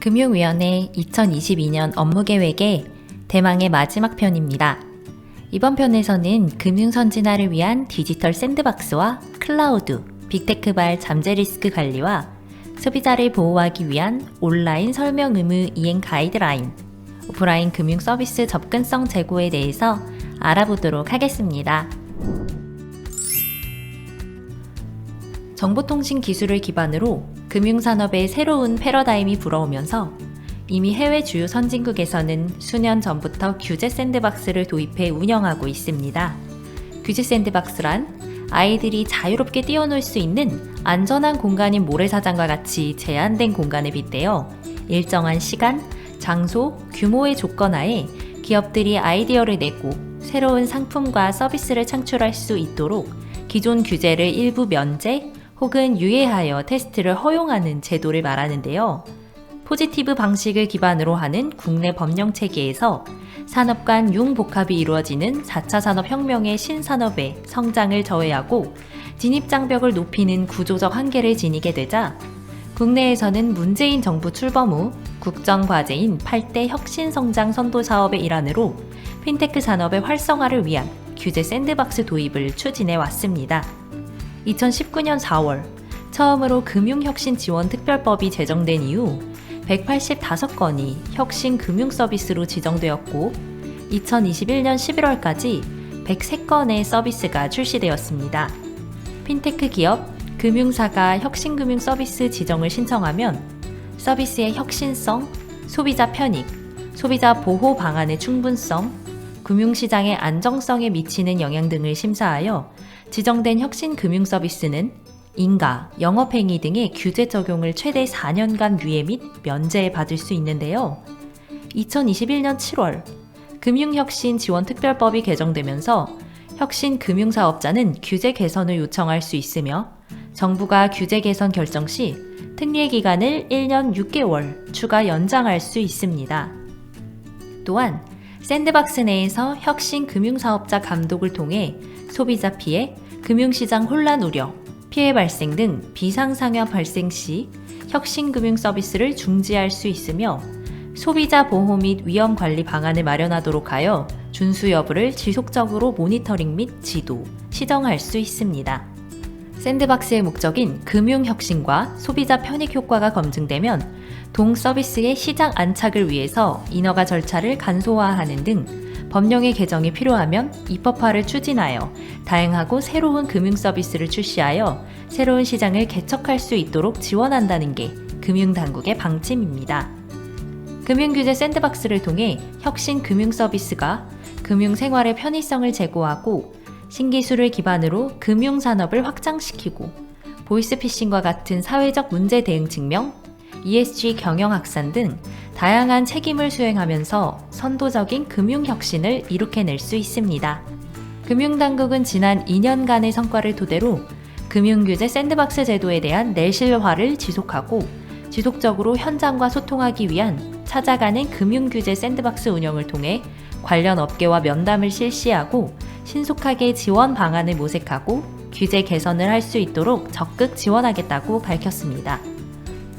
금융위원회 2022년 업무계획의 대망의 마지막 편입니다. 이번 편에서는 금융선진화를 위한 디지털 샌드박스와 클라우드, 빅테크발 잠재 리스크 관리와 소비자를 보호하기 위한 온라인 설명 의무 이행 가이드라인, 오프라인 금융 서비스 접근성 제고에 대해서 알아보도록 하겠습니다. 정보통신 기술을 기반으로 금융산업의 새로운 패러다임이 불어오면서 이미 해외 주요 선진국에서는 수년 전부터 규제 샌드박스를 도입해 운영하고 있습니다. 규제 샌드박스란 아이들이 자유롭게 뛰어놀 수 있는 안전한 공간인 모래사장과 같이 제한된 공간에 빗대어 일정한 시간, 장소, 규모의 조건 하에 기업들이 아이디어를 내고 새로운 상품과 서비스를 창출할 수 있도록 기존 규제를 일부 면제 혹은 유예하여 테스트를 허용하는 제도를 말하는데요. 포지티브 방식을 기반으로 하는 국내 법령 체계에서 산업 간 융복합이 이루어지는 4차 산업혁명의 신산업의 성장을 저해하고 진입장벽을 높이는 구조적 한계를 지니게 되자 국내에서는 문재인 정부 출범 후 국정과제인 8대 혁신성장 선도사업의 일환으로 핀테크 산업의 활성화를 위한 규제 샌드박스 도입을 추진해 왔습니다. 2019년 4월 처음으로 금융혁신지원특별법이 제정된 이후 185건이 혁신금융서비스로 지정되었고 2021년 11월까지 103건의 서비스가 출시되었습니다. 핀테크 기업, 금융사가 혁신금융서비스 지정을 신청하면 서비스의 혁신성, 소비자 편익, 소비자 보호 방안의 충분성, 금융시장의 안정성에 미치는 영향 등을 심사하여 지정된 혁신금융 서비스는 인가, 영업행위 등의 규제 적용을 최대 4년간 유예 및 면제해 받을 수 있는데요. 2021년 7월 금융혁신지원특별법이 개정되면서 혁신금융사업자는 규제 개선을 요청할 수 있으며 정부가 규제 개선 결정 시 특례 기간을 1년 6개월 추가 연장할 수 있습니다. 또한 샌드박스 내에서 혁신금융사업자 감독을 통해 소비자 피해, 금융시장 혼란 우려, 피해 발생 등 비상상황 발생 시 혁신금융 서비스를 중지할 수 있으며 소비자 보호 및 위험 관리 방안을 마련하도록 하여 준수 여부를 지속적으로 모니터링 및 지도, 시정할 수 있습니다. 샌드박스의 목적인 금융혁신과 소비자 편익 효과가 검증되면 동 서비스의 시장 안착을 위해서 인허가 절차를 간소화하는 등 법령의 개정이 필요하면 입법화를 추진하여 다양하고 새로운 금융 서비스를 출시하여 새로운 시장을 개척할 수 있도록 지원한다는 게 금융당국의 방침입니다. 금융규제 샌드박스를 통해 혁신 금융 서비스가 금융생활의 편의성을 제고하고 신기술을 기반으로 금융산업을 확장시키고 보이스피싱과 같은 사회적 문제 대응 측면, ESG 경영 확산 등 다양한 책임을 수행하면서 선도적인 금융혁신을 이룩해낼 수 있습니다. 금융당국은 지난 2년간의 성과를 토대로 금융규제 샌드박스 제도에 대한 내실화를 지속하고 지속적으로 현장과 소통하기 위한 찾아가는 금융규제 샌드박스 운영을 통해 관련 업계와 면담을 실시하고 신속하게 지원 방안을 모색하고 규제 개선을 할 수 있도록 적극 지원하겠다고 밝혔습니다.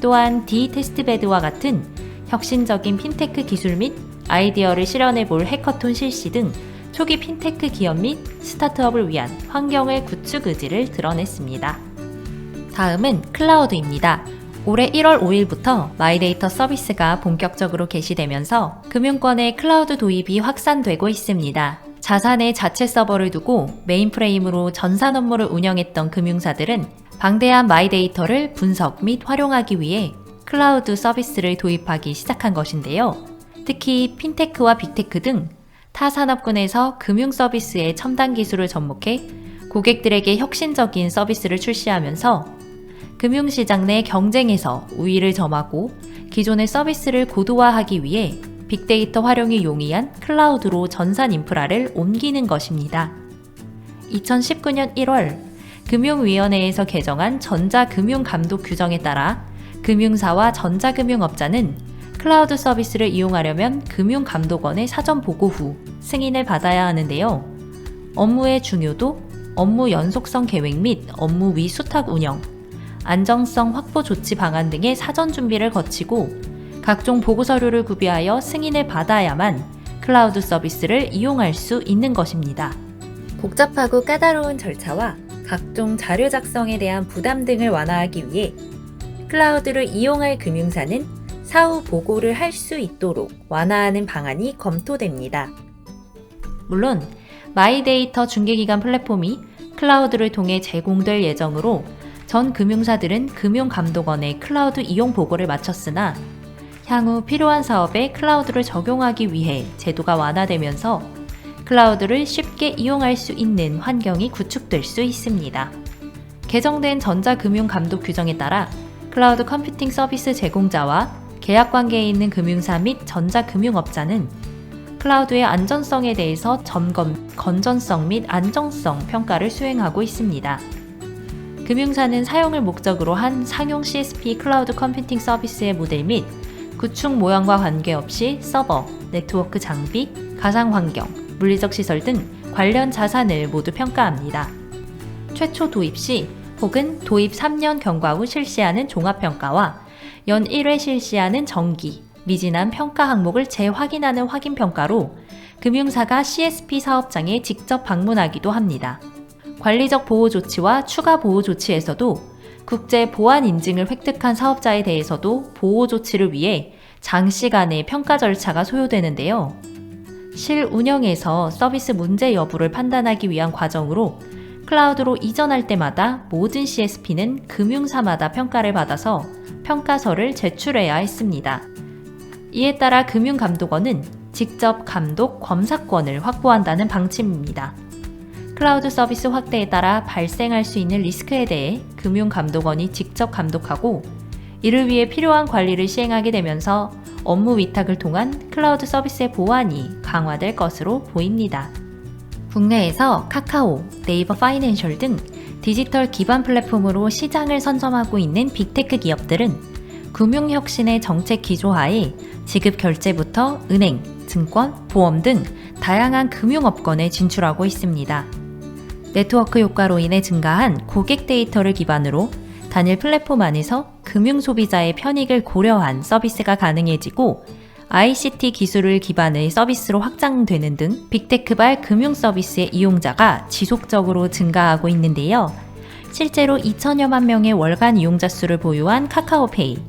또한 D-테스트베드와 같은 혁신적인 핀테크 기술 및 아이디어를 실현해볼 해커톤 실시 등 초기 핀테크 기업 및 스타트업을 위한 환경을 구축 의지를 드러냈습니다. 다음은 클라우드입니다. 올해 1월 5일부터 마이데이터 서비스가 본격적으로 개시되면서 금융권의 클라우드 도입이 확산되고 있습니다. 자산의 자체 서버를 두고 메인프레임으로 전산 업무를 운영했던 금융사들은 방대한 마이데이터를 분석 및 활용하기 위해 클라우드 서비스를 도입하기 시작한 것인데요. 특히 핀테크와 빅테크 등 타 산업군에서 금융 서비스의 첨단 기술을 접목해 고객들에게 혁신적인 서비스를 출시하면서 금융시장 내 경쟁에서 우위를 점하고 기존의 서비스를 고도화하기 위해 빅데이터 활용이 용이한 클라우드로 전산 인프라를 옮기는 것입니다. 2019년 1월 금융위원회에서 개정한 전자금융감독 규정에 따라 금융사와 전자금융업자는 클라우드 서비스를 이용하려면 금융감독원의 사전 보고 후 승인을 받아야 하는데요. 업무의 중요도, 업무 연속성 계획 및 업무 위수탁 운영, 안정성 확보 조치 방안 등의 사전 준비를 거치고 각종 보고서류를 구비하여 승인을 받아야만 클라우드 서비스를 이용할 수 있는 것입니다. 복잡하고 까다로운 절차와 각종 자료 작성에 대한 부담 등을 완화하기 위해 클라우드를 이용할 금융사는 사후 보고를 할 수 있도록 완화하는 방안이 검토됩니다. 물론 마이데이터 중개기관 플랫폼이 클라우드를 통해 제공될 예정으로 전 금융사들은 금융감독원에 클라우드 이용 보고를 마쳤으나 향후 필요한 사업에 클라우드를 적용하기 위해 제도가 완화되면서 클라우드를 쉽게 이용할 수 있는 환경이 구축될 수 있습니다. 개정된 전자금융감독 규정에 따라 클라우드 컴퓨팅 서비스 제공자와 계약 관계에 있는 금융사 및 전자금융업자는 클라우드의 안전성에 대해서 점검, 건전성 및 안정성 평가를 수행하고 있습니다. 금융사는 사용을 목적으로 한 상용 CSP 클라우드 컴퓨팅 서비스의 모델 및 구축 모양과 관계없이 서버, 네트워크 장비, 가상 환경, 물리적 시설 등 관련 자산을 모두 평가합니다. 최초 도입 시 혹은 도입 3년 경과 후 실시하는 종합평가와 연 1회 실시하는 정기, 미진한 평가 항목을 재확인하는 확인평가로 금융사가 CSP 사업장에 직접 방문하기도 합니다. 관리적 보호 조치와 추가 보호 조치에서도 국제 보안 인증을 획득한 사업자에 대해서도 보호 조치를 위해 장시간의 평가 절차가 소요되는데요. 실운영에서 서비스 문제 여부를 판단하기 위한 과정으로 클라우드로 이전할 때마다 모든 CSP는 금융사마다 평가를 받아서 평가서를 제출해야 했습니다. 이에 따라 금융감독원은 직접 감독, 검사권을 확보한다는 방침입니다. 클라우드 서비스 확대에 따라 발생할 수 있는 리스크에 대해 금융감독원이 직접 감독하고 이를 위해 필요한 관리를 시행하게 되면서 업무 위탁을 통한 클라우드 서비스의 보안이 강화될 것으로 보입니다. 국내에서 카카오, 네이버 파이낸셜 등 디지털 기반 플랫폼으로 시장을 선점하고 있는 빅테크 기업들은 금융혁신의 정책 기조하에 지급 결제부터 은행, 증권, 보험 등 다양한 금융업권에 진출하고 있습니다. 네트워크 효과로 인해 증가한 고객 데이터를 기반으로 단일 플랫폼 안에서 금융 소비자의 편익을 고려한 서비스가 가능해지고 ICT 기술을 기반의 서비스로 확장되는 등 빅테크발 금융 서비스의 이용자가 지속적으로 증가하고 있는데요. 실제로 2천여만 명의 월간 이용자 수를 보유한 카카오페이,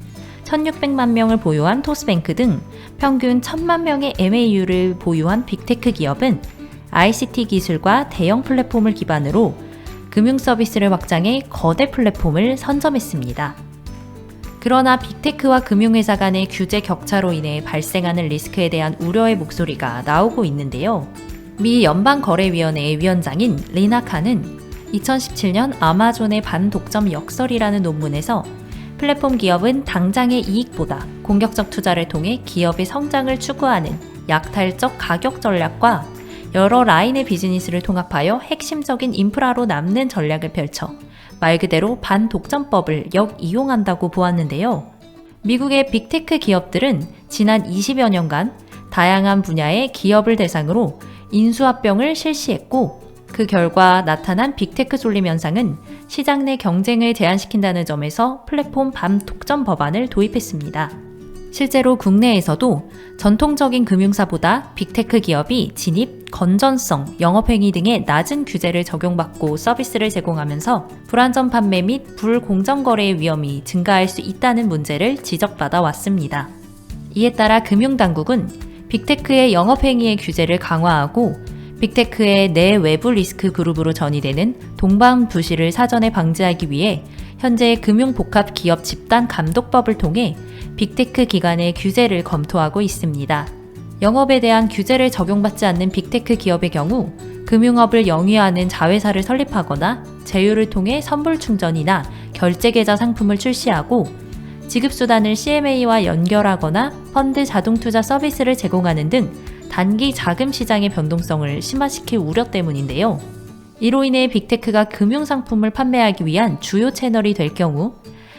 1,600만 명을 보유한 토스뱅크 등 평균 1,000만 명의 MAU를 보유한 빅테크 기업은 ICT 기술과 대형 플랫폼을 기반으로 금융 서비스를 확장해 거대 플랫폼을 선점했습니다. 그러나 빅테크와 금융회사 간의 규제 격차로 인해 발생하는 리스크에 대한 우려의 목소리가 나오고 있는데요. 미 연방거래위원회의 위원장인 리나 칸은 2017년 아마존의 반독점 역설이라는 논문에서 플랫폼 기업은 당장의 이익보다 공격적 투자를 통해 기업의 성장을 추구하는 약탈적 가격 전략과 여러 라인의 비즈니스를 통합하여 핵심적인 인프라로 남는 전략을 펼쳐 말 그대로 반독점법을 역이용한다고 보았는데요. 미국의 빅테크 기업들은 지난 20여 년간 다양한 분야의 기업을 대상으로 인수합병을 실시했고 그 결과 나타난 빅테크 쏠림 현상은 시장 내 경쟁을 제한시킨다는 점에서 플랫폼 반독점 법안을 도입했습니다. 실제로 국내에서도 전통적인 금융사보다 빅테크 기업이 진입, 건전성, 영업행위 등의 낮은 규제를 적용받고 서비스를 제공하면서 불안전 판매 및 불공정거래의 위험이 증가할 수 있다는 문제를 지적받아 왔습니다. 이에 따라 금융당국은 빅테크의 영업행위의 규제를 강화하고 빅테크의 내외부 리스크 그룹으로 전이되는 동방부시를 사전에 방지하기 위해 현재 금융복합기업 집단감독법을 통해 빅테크 기관의 규제를 검토하고 있습니다. 영업에 대한 규제를 적용받지 않는 빅테크 기업의 경우 금융업을 영위하는 자회사를 설립하거나 제휴를 통해 선불 충전이나 결제계좌 상품을 출시하고 지급수단을 CMA와 연결하거나 펀드 자동투자 서비스를 제공하는 등 단기 자금 시장의 변동성을 심화시킬 우려 때문인데요. 이로 인해 빅테크가 금융상품을 판매하기 위한 주요 채널이 될 경우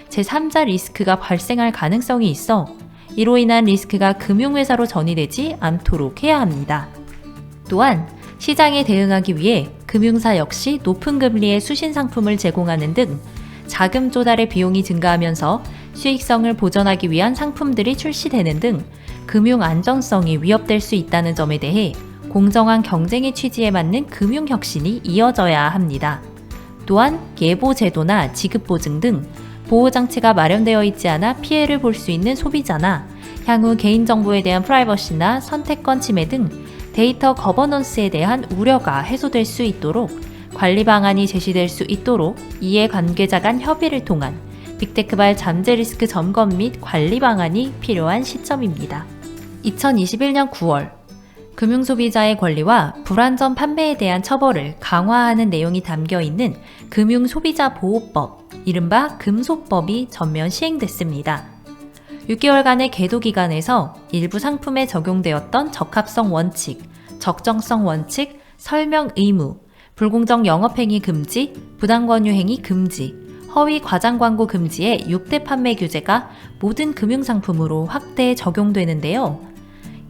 제3자 리스크가 발생할 가능성이 있어 이로 인한 리스크가 금융회사로 전이되지 않도록 해야 합니다. 또한 시장에 대응하기 위해 금융사 역시 높은 금리의 수신 상품을 제공하는 등 자금 조달의 비용이 증가하면서 수익성을 보전하기 위한 상품들이 출시되는 등 금융 안정성이 위협될 수 있다는 점에 대해 공정한 경쟁의 취지에 맞는 금융 혁신이 이어져야 합니다. 또한 예보 제도나 지급 보증 등 보호 장치가 마련되어 있지 않아 피해를 볼 수 있는 소비자나 향후 개인정보에 대한 프라이버시나 선택권 침해 등 데이터 거버넌스에 대한 우려가 해소될 수 있도록 관리 방안이 제시될 수 있도록 이해 관계자 간 협의를 통한 빅테크발 잠재 리스크 점검 및 관리 방안이 필요한 시점입니다. 2021년 9월 금융소비자의 권리와 불안전 판매에 대한 처벌을 강화하는 내용이 담겨 있는 금융소비자보호법, 이른바 금소법이 전면 시행됐습니다. 6개월간의 계도 기간에서 일부 상품에 적용되었던 적합성 원칙, 적정성 원칙, 설명 의무, 불공정 영업행위 금지, 부당권유행위 금지, 허위 과장 광고 금지의 6대 판매 규제가 모든 금융상품으로 확대 적용되는데요.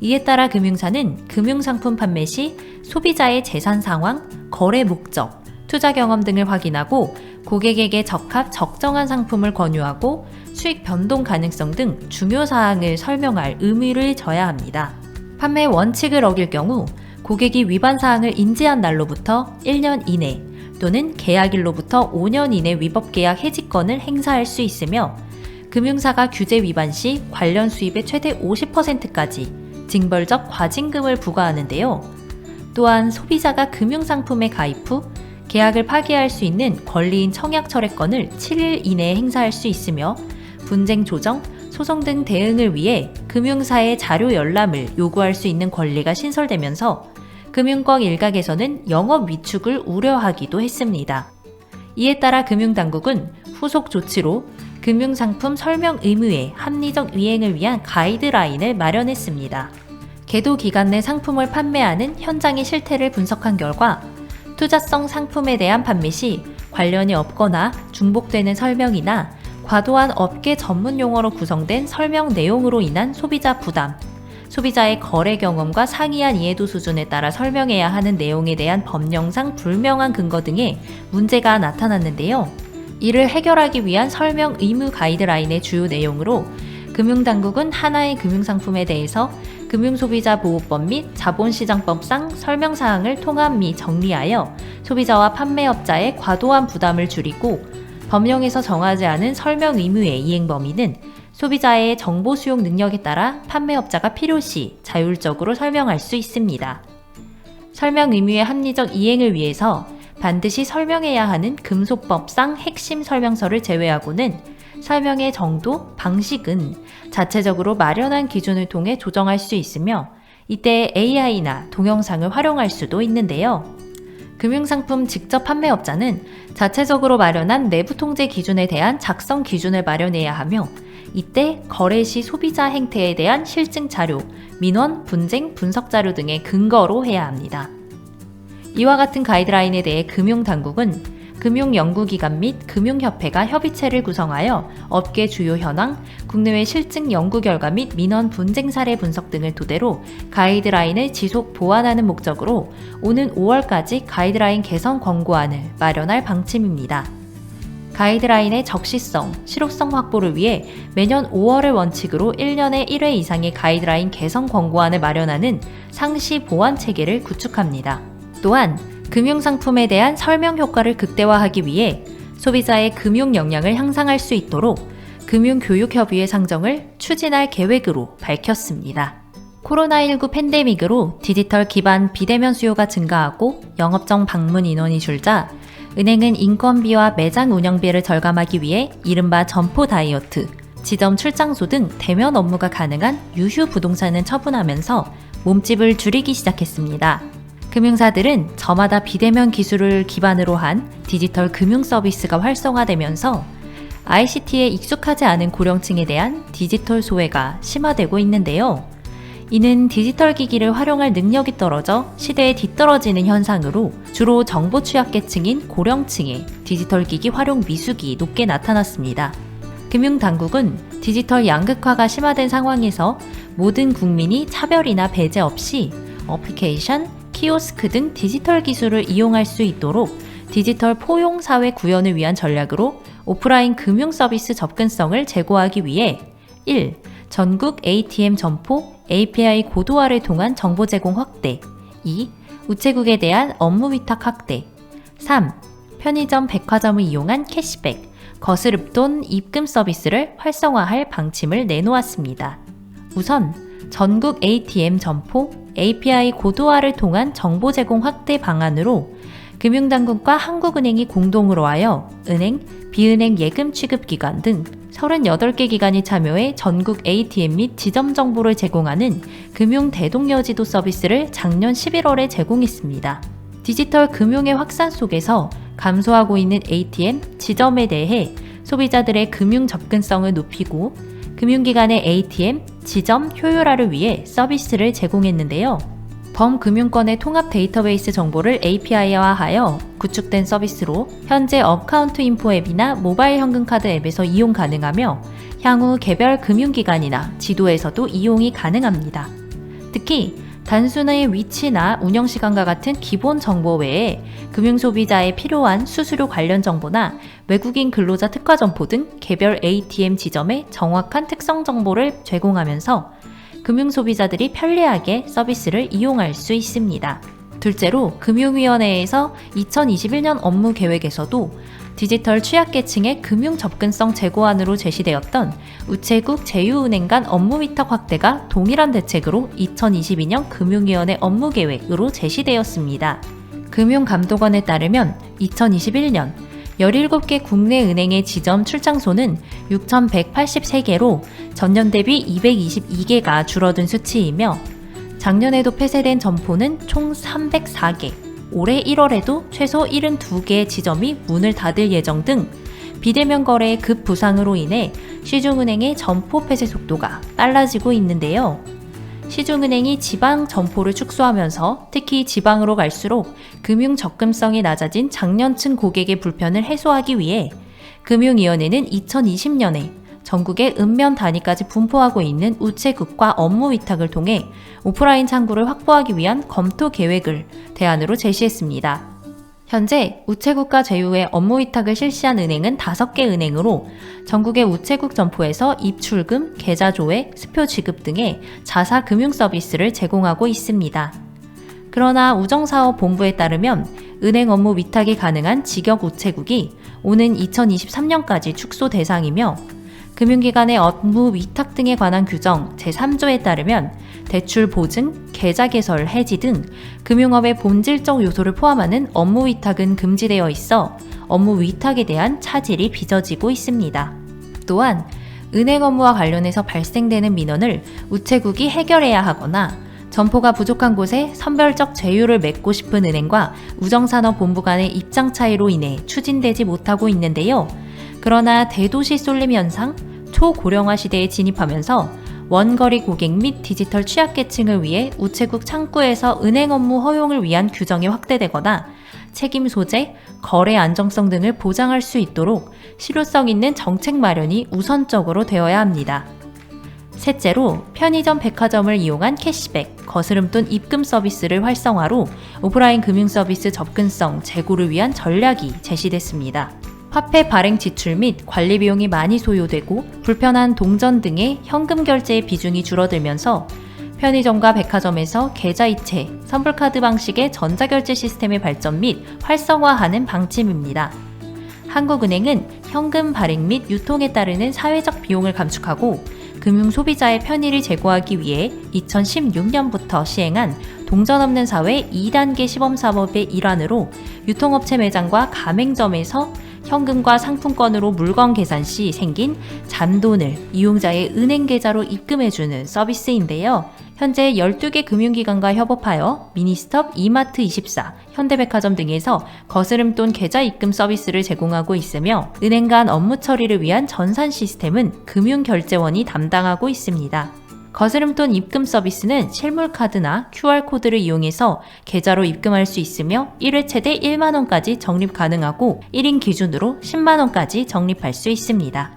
이에 따라 금융사는 금융상품 판매 시 소비자의 재산 상황, 거래 목적, 투자 경험 등을 확인하고 고객에게 적정한 상품을 권유하고 수익 변동 가능성 등 중요 사항을 설명할 의무를 져야 합니다. 판매 원칙을 어길 경우 고객이 위반 사항을 인지한 날로부터 1년 이내 또는 계약일로부터 5년 이내 위법 계약 해지권을 행사할 수 있으며 금융사가 규제 위반 시 관련 수입의 최대 50%까지 징벌적 과징금을 부과하는데요. 또한 소비자가 금융상품에 가입 후 계약을 파기할 수 있는 권리인 청약 철회권을 7일 이내에 행사할 수 있으며 분쟁 조정, 소송 등 대응을 위해 금융사의 자료 열람을 요구할 수 있는 권리가 신설되면서 금융권 일각에서는 영업 위축을 우려하기도 했습니다. 이에 따라 금융당국은 후속 조치로 금융상품 설명 의무의 합리적 이행을 위한 가이드라인을 마련했습니다. 계도 기간 내 상품을 판매하는 현장의 실태를 분석한 결과 투자성 상품에 대한 판매 시 관련이 없거나 중복되는 설명이나 과도한 업계 전문 용어로 구성된 설명 내용으로 인한 소비자 부담, 소비자의 거래 경험과 상이한 이해도 수준에 따라 설명해야 하는 내용에 대한 법령상 불명한 근거 등의 문제가 나타났는데요. 이를 해결하기 위한 설명 의무 가이드라인의 주요 내용으로 금융당국은 하나의 금융상품에 대해서 금융소비자보호법 및 자본시장법상 설명사항을 통합 및 정리하여 소비자와 판매업자의 과도한 부담을 줄이고 법령에서 정하지 않은 설명 의무의 이행 범위는 소비자의 정보 수용 능력에 따라 판매업자가 필요시 자율적으로 설명할 수 있습니다. 설명 의무의 합리적 이행을 위해서 반드시 설명해야 하는 금소법상 핵심 설명서를 제외하고는 설명의 정도, 방식은 자체적으로 마련한 기준을 통해 조정할 수 있으며 이때 AI나 동영상을 활용할 수도 있는데요. 금융상품 직접 판매업자는 자체적으로 마련한 내부 통제 기준에 대한 작성 기준을 마련해야 하며 이때 거래 시 소비자 행태에 대한 실증 자료, 민원, 분쟁, 분석 자료 등의 근거로 해야 합니다. 이와 같은 가이드라인에 대해 금융당국은 금융연구기관 및 금융협회가 협의체를 구성하여 업계 주요 현황, 국내외 실증 연구 결과 및 민원 분쟁 사례 분석 등을 토대로 가이드라인을 지속 보완하는 목적으로 오는 5월까지 가이드라인 개선 권고안을 마련할 방침입니다. 가이드라인의 적시성, 실효성 확보를 위해 매년 5월을 원칙으로 1년에 1회 이상의 가이드라인 개선 권고안을 마련하는 상시 보완 체계를 구축합니다. 또한 금융상품에 대한 설명 효과를 극대화하기 위해 소비자의 금융 역량을 향상할 수 있도록 금융교육협의회 상정을 추진할 계획으로 밝혔습니다. 코로나19 팬데믹으로 디지털 기반 비대면 수요가 증가하고 영업정 방문 인원이 줄자 은행은 인건비와 매장 운영비를 절감하기 위해 이른바 점포 다이어트, 지점 출장소 등 대면 업무가 가능한 유휴 부동산을 처분하면서 몸집을 줄이기 시작했습니다. 금융사들은 저마다 비대면 기술을 기반으로 한 디지털 금융 서비스가 활성화되면서 ICT에 익숙하지 않은 고령층에 대한 디지털 소외가 심화되고 있는데요. 이는 디지털 기기를 활용할 능력이 떨어져 시대에 뒤떨어지는 현상으로 주로 정보 취약계층인 고령층의 디지털 기기 활용 미숙이 높게 나타났습니다. 금융당국은 디지털 양극화가 심화된 상황에서 모든 국민이 차별이나 배제 없이 어플리케이션, 키오스크 등 디지털 기술을 이용할 수 있도록 디지털 포용 사회 구현을 위한 전략으로 오프라인 금융 서비스 접근성을 제고하기 위해 1. 전국 ATM 점포 API 고도화를 통한 정보 제공 확대. 2. 우체국에 대한 업무 위탁 확대. 3. 편의점, 백화점을 이용한 캐시백, 거스름돈 입금 서비스를 활성화할 방침을 내놓았습니다. 우선 전국 ATM 점포 API 고도화를 통한 정보 제공 확대 방안으로 금융당국과 한국은행이 공동으로 하여 은행, 비은행 예금 취급기관 등 38개 기관이 참여해 전국 ATM 및 지점 정보를 제공하는 금융 대동여지도 서비스를 작년 11월에 제공했습니다. 디지털 금융의 확산 속에서 감소하고 있는 ATM, 지점에 대해 소비자들의 금융 접근성을 높이고 금융기관의 ATM, 지점 효율화를 위해 서비스를 제공했는데요. 범금융권의 통합 데이터베이스 정보를 API화하여 구축된 서비스로 현재 어카운트 인포 앱이나 모바일 현금카드 앱에서 이용 가능하며 향후 개별 금융기관이나 지도에서도 이용이 가능합니다. 특히 단순의 위치나 운영시간과 같은 기본 정보 외에 금융소비자에 필요한 수수료 관련 정보나 외국인 근로자 특화 점포 등 개별 ATM 지점의 정확한 특성 정보를 제공하면서 금융소비자들이 편리하게 서비스를 이용할 수 있습니다. 둘째로 금융위원회에서 2021년 업무 계획에서도 디지털 취약계층의 금융 접근성 제고안으로 제시되었던 우체국 제휴은행 간 업무 위탁 확대가 동일한 대책으로 2022년 금융위원회 업무 계획으로 제시되었습니다. 금융감독원에 따르면 2021년 17개 국내 은행의 지점 출장소는 6,183개로 전년 대비 222개가 줄어든 수치이며 작년에도 폐쇄된 점포는 총 304개, 올해 1월에도 최소 72개의 지점이 문을 닫을 예정 등 비대면 거래의 급부상으로 인해 시중은행의 점포 폐쇄 속도가 빨라지고 있는데요. 시중은행이 지방 점포를 축소하면서 특히 지방으로 갈수록 금융 접근성이 낮아진 장년층 고객의 불편을 해소하기 위해 금융위원회는 2020년에 전국에 읍면 단위까지 분포하고 있는 우체국과 업무 위탁을 통해 오프라인 창구를 확보하기 위한 검토 계획을 대안으로 제시했습니다. 현재 우체국과 제휴의 업무 위탁을 실시한 은행은 5개 은행으로 전국의 우체국 점포에서 입출금, 계좌 조회, 수표 지급 등의 자사 금융 서비스를 제공하고 있습니다. 그러나 우정사업본부에 따르면 은행 업무 위탁이 가능한 직역 우체국이 오는 2023년까지 축소 대상이며 금융기관의 업무 위탁 등에 관한 규정 제3조에 따르면 대출 보증, 계좌 개설 해지 등 금융업의 본질적 요소를 포함하는 업무 위탁은 금지되어 있어 업무 위탁에 대한 차질이 빚어지고 있습니다. 또한 은행 업무와 관련해서 발생되는 민원을 우체국이 해결해야 하거나 점포가 부족한 곳에 선별적 제휴를 맺고 싶은 은행과 우정산업본부 간의 입장 차이로 인해 추진되지 못하고 있는데요. 그러나 대도시 쏠림 현상, 초고령화 시대에 진입하면서 원거리 고객 및 디지털 취약계층을 위해 우체국 창구에서 은행 업무 허용을 위한 규정이 확대되거나 책임 소재, 거래 안정성 등을 보장할 수 있도록 실효성 있는 정책 마련이 우선적으로 되어야 합니다. 셋째로 편의점, 백화점을 이용한 캐시백, 거스름돈 입금 서비스를 활성화로 오프라인 금융 서비스 접근성 제고를 위한 전략이 제시됐습니다. 화폐 발행 지출 및 관리 비용이 많이 소요되고 불편한 동전 등의 현금 결제의 비중이 줄어들면서 편의점과 백화점에서 계좌이체, 선불카드 방식의 전자결제 시스템의 발전 및 활성화하는 방침입니다. 한국은행은 현금 발행 및 유통에 따르는 사회적 비용을 감축하고 금융 소비자의 편의를 제고하기 위해 2016년부터 시행한 동전 없는 사회 2단계 시범사업의 일환으로 유통업체 매장과 가맹점에서 현금과 상품권으로 물건 계산 시 생긴 잔돈을 이용자의 은행 계좌로 입금해주는 서비스인데요. 현재 12개 금융기관과 협업하여 미니스톱, 이마트24, 현대백화점 등에서 거스름돈 계좌 입금 서비스를 제공하고 있으며 은행 간 업무 처리를 위한 전산 시스템은 금융결제원이 담당하고 있습니다. 거스름돈 입금 서비스는 실물카드나 QR코드를 이용해서 계좌로 입금할 수 있으며 1회 최대 1만원까지 적립 가능하고 1인 기준으로 10만원까지 적립할 수 있습니다.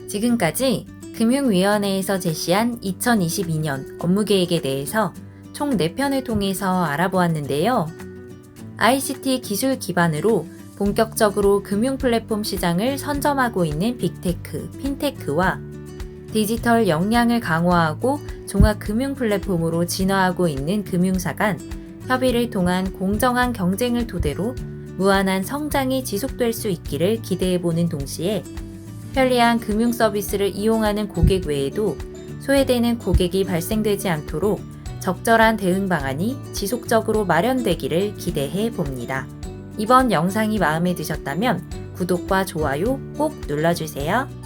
지금까지 금융위원회에서 제시한 2022년 업무계획에 대해서 총 4편을 통해서 알아보았는데요. ICT 기술 기반으로 본격적으로 금융 플랫폼 시장을 선점하고 있는 빅테크, 핀테크와 디지털 역량을 강화하고 종합 금융 플랫폼으로 진화하고 있는 금융사 간 협의를 통한 공정한 경쟁을 토대로 무한한 성장이 지속될 수 있기를 기대해보는 동시에 편리한 금융 서비스를 이용하는 고객 외에도 소외되는 고객이 발생되지 않도록 적절한 대응 방안이 지속적으로 마련되기를 기대해 봅니다. 이번 영상이 마음에 드셨다면 구독과 좋아요 꼭 눌러주세요.